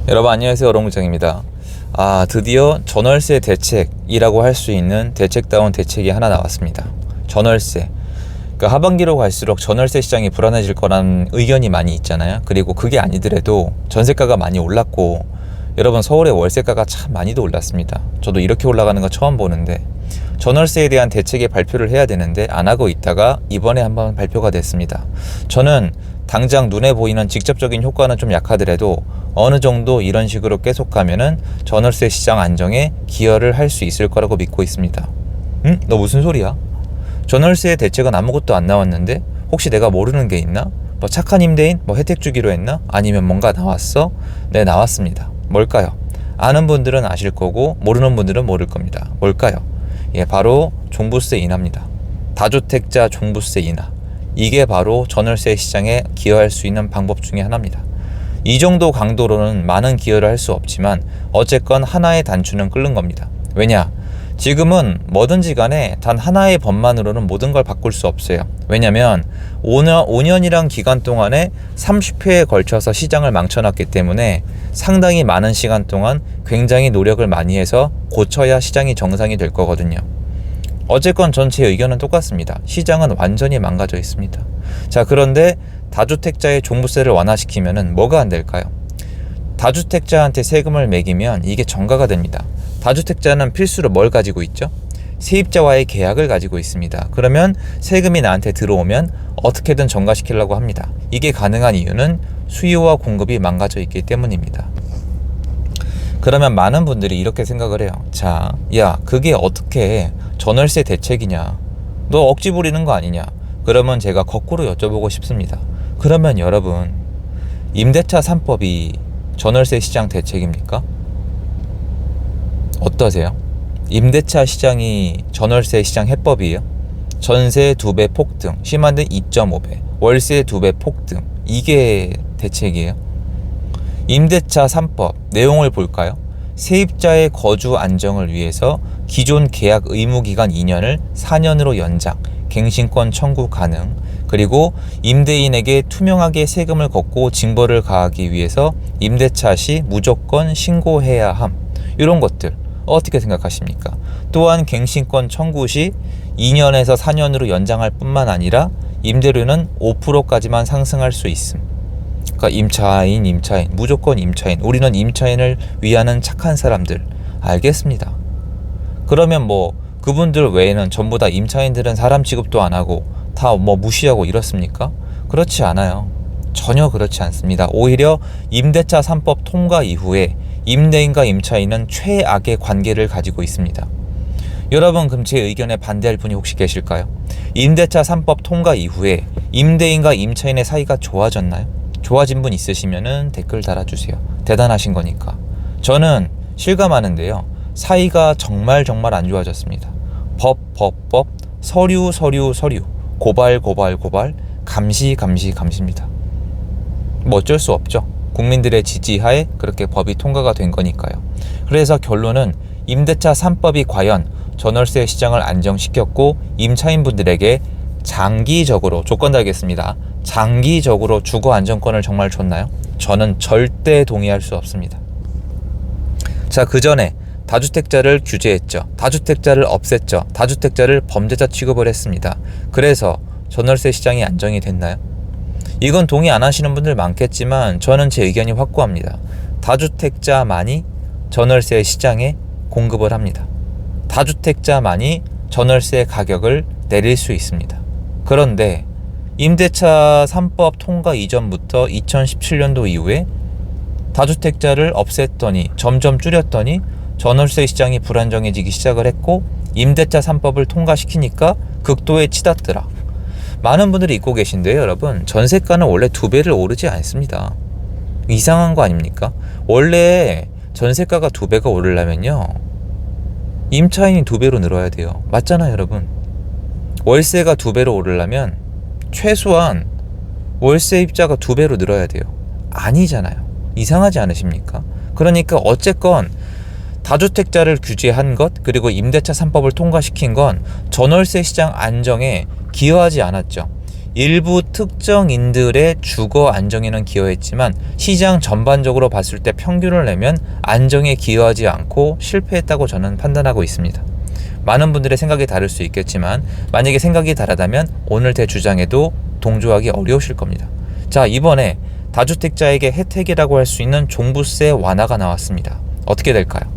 여러분 안녕하세요. 어롱부장입니다. 드디어 전월세 대책이라고 할 수 있는 대책다운 대책이 하나 나왔습니다. 전월세. 하반기로 갈수록 전월세 시장이 불안해질 거라는 의견이 많이 있잖아요. 그리고 그게 아니더라도 전세가가 많이 올랐고, 여러분 서울의 월세가가 참 많이도 올랐습니다. 저도 이렇게 올라가는 거 처음 보는데, 전월세에 대한 대책의 발표를 해야 되는데 안 하고 있다가 이번에 한번 발표가 됐습니다. 저는 당장 눈에 보이는 직접적인 효과는 좀 약하더라도 어느 정도 이런 식으로 계속 가면은 전월세 시장 안정에 기여를 할 수 있을 거라고 믿고 있습니다. 너 무슨 소리야? 전월세 대책은 아무것도 안 나왔는데 혹시 내가 모르는 게 있나? 뭐 착한 임대인? 뭐 혜택 주기로 했나? 아니면 뭔가 나왔어? 네, 나왔습니다. 뭘까요? 아는 분들은 아실 거고 모르는 분들은 모를 겁니다. 뭘까요? 바로 종부세 인하입니다. 다주택자 종부세 인하. 이게 바로 전월세 시장에 기여할 수 있는 방법 중에 하나입니다. 이 정도 강도로는 많은 기여를 할 수 없지만 어쨌건 하나의 단추는 끓는 겁니다. 왜냐? 지금은 뭐든지 간에 단 하나의 법만으로는 모든 걸 바꿀 수 없어요. 왜냐면 5년이란 기간 동안에 30회에 걸쳐서 시장을 망쳐놨기 때문에 상당히 많은 시간 동안 굉장히 노력을 많이 해서 고쳐야 시장이 정상이 될 거거든요. 어쨌건 전체 의견은 똑같습니다. 시장은 완전히 망가져 있습니다. 자, 그런데 다주택자의 종부세를 완화시키면은 뭐가 안 될까요? 다주택자한테 세금을 매기면 이게 정가가 됩니다. 다주택자는 필수로 뭘 가지고 있죠? 세입자와의 계약을 가지고 있습니다. 그러면 세금이 나한테 들어오면 어떻게든 정가시키려고 합니다. 이게 가능한 이유는 수요와 공급이 망가져 있기 때문입니다. 그러면 많은 분들이 이렇게 생각을 해요. 자, 야, 그게 어떻게 전월세 대책이냐? 너 억지 부리는 거 아니냐? 그러면 제가 거꾸로 여쭤보고 싶습니다. 그러면 여러분, 임대차 3법이 전월세 시장 대책입니까? 어떠세요? 임대차 시장이 전월세 시장 해법이에요? 전세 2배 폭등, 심한 데 2.5배, 월세 2배 폭등, 이게 대책이에요? 임대차 3법 내용을 볼까요? 세입자의 거주 안정을 위해서 기존 계약 의무기간 2년을 4년으로 연장, 갱신권 청구 가능, 그리고 임대인에게 투명하게 세금을 걷고 징벌을 가하기 위해서 임대차 시 무조건 신고해야 함. 이런 것들 어떻게 생각하십니까? 또한 갱신권 청구 시 2년에서 4년으로 연장할 뿐만 아니라 임대료는 5%까지만 상승할 수 있음. 그러니까 임차인, 무조건 임차인. 우리는 임차인을 위하는 착한 사람들. 알겠습니다. 그러면 뭐 그분들 외에는 전부 다 임차인들은 사람 취급도 안 하고 다 무시하고 이렇습니까? 그렇지 않아요. 전혀 그렇지 않습니다. 오히려 임대차 3법 통과 이후에 임대인과 임차인은 최악의 관계를 가지고 있습니다. 여러분, 그럼 제 의견에 반대할 분이 혹시 계실까요? 임대차 3법 통과 이후에 임대인과 임차인의 사이가 좋아졌나요? 좋아진 분 있으시면은 댓글 달아주세요. 대단하신 거니까. 저는 실감하는데요. 사이가 정말 안 좋아졌습니다. 법, 서류, 고발, 감시입니다. 뭐 어쩔 수 없죠. 국민들의 지지하에 그렇게 법이 통과가 된 거니까요. 그래서 결론은 임대차 3법이 과연 전월세 시장을 안정시켰고 임차인분들에게 장기적으로, 조건 달겠습니다. 장기적으로 주거 안정권을 정말 줬나요? 저는 절대 동의할 수 없습니다. 자, 그 전에 다주택자를 규제했죠. 다주택자를 없앴죠. 다주택자를 범죄자 취급을 했습니다. 그래서 전월세 시장이 안정이 됐나요? 이건 동의 안 하시는 분들 많겠지만 저는 제 의견이 확고합니다. 다주택자만이 전월세 시장에 공급을 합니다. 다주택자만이 전월세 가격을 내릴 수 있습니다. 그런데 임대차 3법 통과 이전부터 2017년도 이후에 다주택자를 없앴더니, 점점 줄였더니 전월세 시장이 불안정해지기 시작을 했고, 임대차 3법을 통과시키니까 극도에 치닫더라. 많은 분들이 잊고 계신데요, 여러분. 전세가는 원래 2배를 오르지 않습니다. 이상한 거 아닙니까? 원래 전세가가 2배가 오르려면요, 임차인이 2배로 늘어야 돼요. 맞잖아요, 여러분. 월세가 2배로 오르려면 최소한 월세입자가 2배로 늘어야 돼요. 아니잖아요. 이상하지 않으십니까? 그러니까 어쨌건 다주택자를 규제한 것, 그리고 임대차 3법을 통과시킨 건 전월세 시장 안정에 기여하지 않았죠. 일부 특정인들의 주거 안정에는 기여했지만 시장 전반적으로 봤을 때 평균을 내면 안정에 기여하지 않고 실패했다고 저는 판단하고 있습니다. 많은 분들의 생각이 다를 수 있겠지만 만약에 생각이 다르다면 오늘 제 주장에도 동조하기 어려우실 겁니다. 자, 이번에 다주택자에게 혜택이라고 할 수 있는 종부세 완화가 나왔습니다. 어떻게 될까요?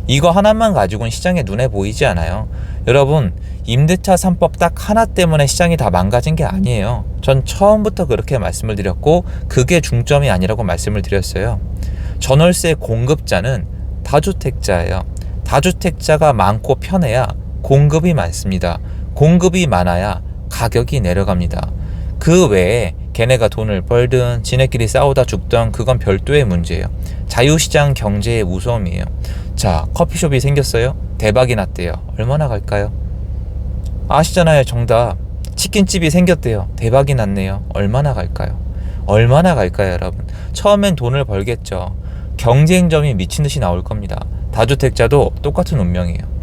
이거 하나만 가지고는 시장에 눈에 보이지 않아요. 여러분, 임대차 3법 딱 하나 때문에 시장이 다 망가진 게 아니에요. 전 처음부터 그렇게 말씀을 드렸고 그게 중점이 아니라고 말씀을 드렸어요. 전월세 공급자는 다주택자예요. 다주택자가 많고 편해야 공급이 많습니다. 공급이 많아야 가격이 내려갑니다. 그 외에 걔네가 돈을 벌든 지네끼리 싸우다 죽든 그건 별도의 문제예요. 자유시장 경제의 무서움이에요. 자, 커피숍이 생겼어요. 대박이 났대요. 얼마나 갈까요? 아시잖아요. 정답. 치킨집이 생겼대요. 대박이 났네요. 얼마나 갈까요? 얼마나 갈까요, 여러분? 처음엔 돈을 벌겠죠. 경쟁점이 미친듯이 나올 겁니다. 다주택자도 똑같은 운명이에요.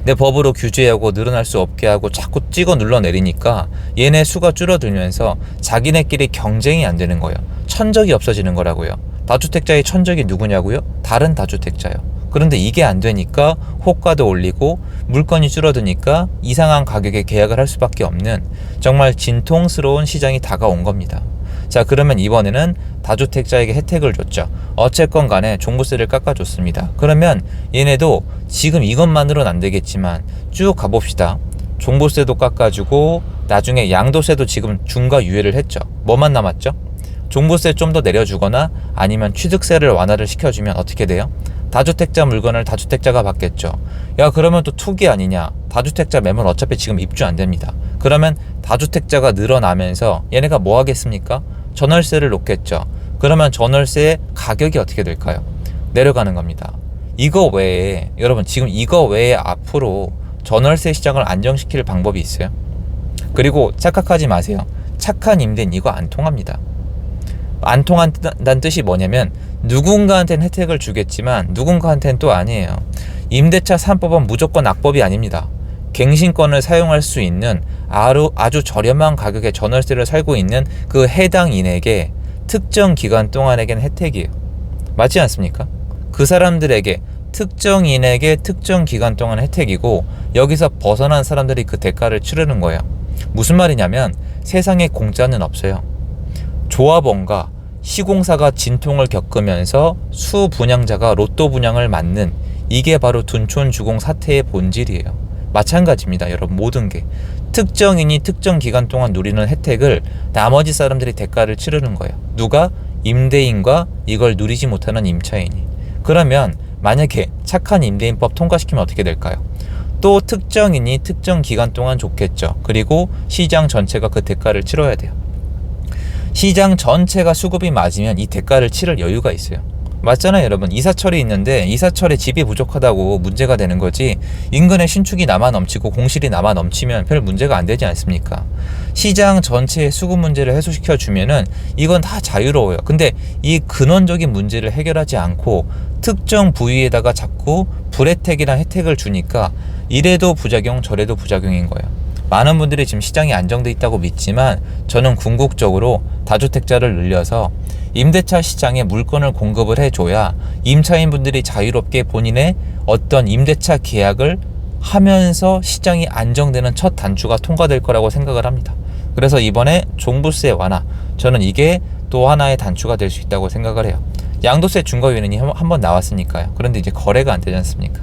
내 법으로 규제하고 늘어날 수 없게 하고 자꾸 찍어 눌러 내리니까 얘네 수가 줄어들면서 자기네끼리 경쟁이 안 되는 거예요. 천적이 없어지는 거라고요. 다주택자의 천적이 누구냐고요? 다른 다주택자요. 그런데 이게 안 되니까 호가도 올리고 물건이 줄어드니까 이상한 가격에 계약을 할 수밖에 없는 정말 진통스러운 시장이 다가온 겁니다. 자, 그러면 이번에는 다주택자에게 혜택을 줬죠. 어쨌건 간에 종부세를 깎아줬습니다. 그러면 얘네도 지금 이것만으로는 안 되겠지만 쭉 가봅시다. 종부세도 깎아주고 나중에 양도세도 지금 중과 유예를 했죠. 뭐만 남았죠? 종부세 좀 더 내려주거나 아니면 취득세를 완화를 시켜주면 어떻게 돼요? 다주택자 물건을 다주택자가 받겠죠. 야, 그러면 또 투기 아니냐? 다주택자 매물 어차피 지금 입주 안 됩니다. 그러면 다주택자가 늘어나면서 얘네가 뭐 하겠습니까? 전월세를 놓겠죠. 그러면 전월세의 가격이 어떻게 될까요? 내려가는 겁니다. 이거 외에 여러분 지금 이거 외에 앞으로 전월세 시장을 안정시킬 방법이 있어요? 그리고 착각하지 마세요. 착한 임대인 이거 안 통합니다. 안 통한다는 뜻이 뭐냐면 누군가한테는 혜택을 주겠지만 누군가한테는 또 아니에요. 임대차 3법은 무조건 악법이 아닙니다. 갱신권을 사용할 수 있는 아주 저렴한 가격에 전월세를 살고 있는 그 해당인에게 특정 기간 동안에겐 혜택이에요. 맞지 않습니까? 그 사람들에게 특정인에게 특정 기간 동안 혜택이고 여기서 벗어난 사람들이 그 대가를 치르는 거예요. 무슨 말이냐면 세상에 공짜는 없어요. 조합원과 시공사가 진통을 겪으면서 수분양자가 로또 분양을 맞는 이게 바로 둔촌주공 사태의 본질이에요. 마찬가지입니다. 여러분 모든 게 특정인이 특정 기간 동안 누리는 혜택을 나머지 사람들이 대가를 치르는 거예요. 누가? 임대인과 이걸 누리지 못하는 임차인이. 그러면 만약에 착한 임대인법 통과시키면 어떻게 될까요? 또 특정인이 특정 기간 동안 좋겠죠. 그리고 시장 전체가 그 대가를 치러야 돼요. 시장 전체가 수급이 맞으면 이 대가를 치를 여유가 있어요. 맞잖아요, 여러분. 이사철이 있는데 이사철에 집이 부족하다고 문제가 되는 거지 인근에 신축이 남아 넘치고 공실이 남아 넘치면 별 문제가 안 되지 않습니까? 시장 전체의 수급 문제를 해소시켜 주면은 이건 다 자유로워요. 근데 이 근원적인 문제를 해결하지 않고 특정 부위에다가 자꾸 불혜택이나 혜택을 주니까 이래도 부작용 저래도 부작용인 거예요. 많은 분들이 지금 시장이 안정돼 있다고 믿지만 저는 궁극적으로 다주택자를 늘려서 임대차 시장에 물건을 공급을 해줘야 임차인분들이 자유롭게 본인의 어떤 임대차 계약을 하면서 시장이 안정되는 첫 단추가 통과될 거라고 생각을 합니다. 그래서 이번에 종부세 완화, 저는 이게 또 하나의 단추가 될 수 있다고 생각을 해요. 양도세 중과유예는이 한번 나왔으니까요. 그런데 이제 거래가 안 되지 않습니까?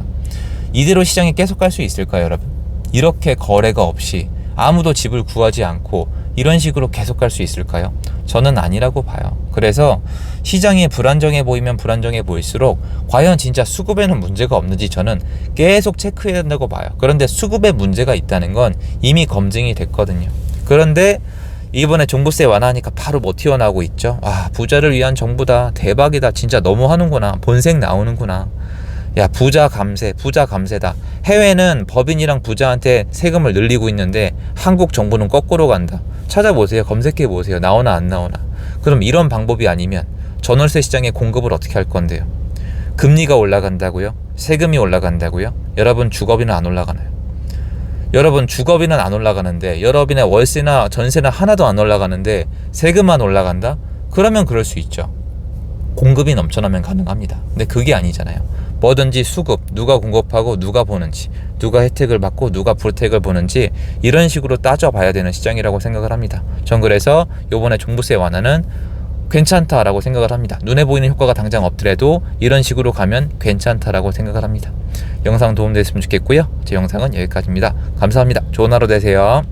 이대로 시장이 계속 갈 수 있을까요, 여러분? 이렇게 거래가 없이 아무도 집을 구하지 않고 이런 식으로 계속 갈 수 있을까요? 저는 아니라고 봐요. 그래서 시장이 불안정해 보이면 불안정해 보일수록 과연 진짜 수급에는 문제가 없는지 저는 계속 체크해야 된다고 봐요. 그런데 수급에 문제가 있다는 건 이미 검증이 됐거든요. 그런데 이번에 종부세 완화하니까 바로 뭐 튀어나오고 있죠. 와, 부자를 위한 정부다. 대박이다. 진짜 너무 하는구나. 본색 나오는구나. 야, 부자 감세다. 해외는 법인이랑 부자한테 세금을 늘리고 있는데 한국 정부는 거꾸로 간다. 찾아보세요. 검색해보세요. 나오나 안 나오나. 그럼 이런 방법이 아니면 전월세 시장의 공급을 어떻게 할 건데요? 금리가 올라간다고요? 세금이 올라간다고요? 여러분 주거비는 안 올라가나요? 여러분 주거비는 안 올라가는데, 여러분의 월세나 전세나 하나도 안 올라가는데 세금만 올라간다? 그러면 그럴 수 있죠. 공급이 넘쳐나면 가능합니다. 근데 그게 아니잖아요. 뭐든지 수급, 누가 공급하고 누가 보는지, 누가 혜택을 받고 누가 불택을 보는지, 이런 식으로 따져봐야 되는 시장이라고 생각을 합니다. 전 그래서 요번에 종부세 완화는 괜찮다라고 생각을 합니다. 눈에 보이는 효과가 당장 없더라도 이런 식으로 가면 괜찮다라고 생각을 합니다. 영상 도움됐으면 좋겠고요. 제 영상은 여기까지입니다. 감사합니다. 좋은 하루 되세요.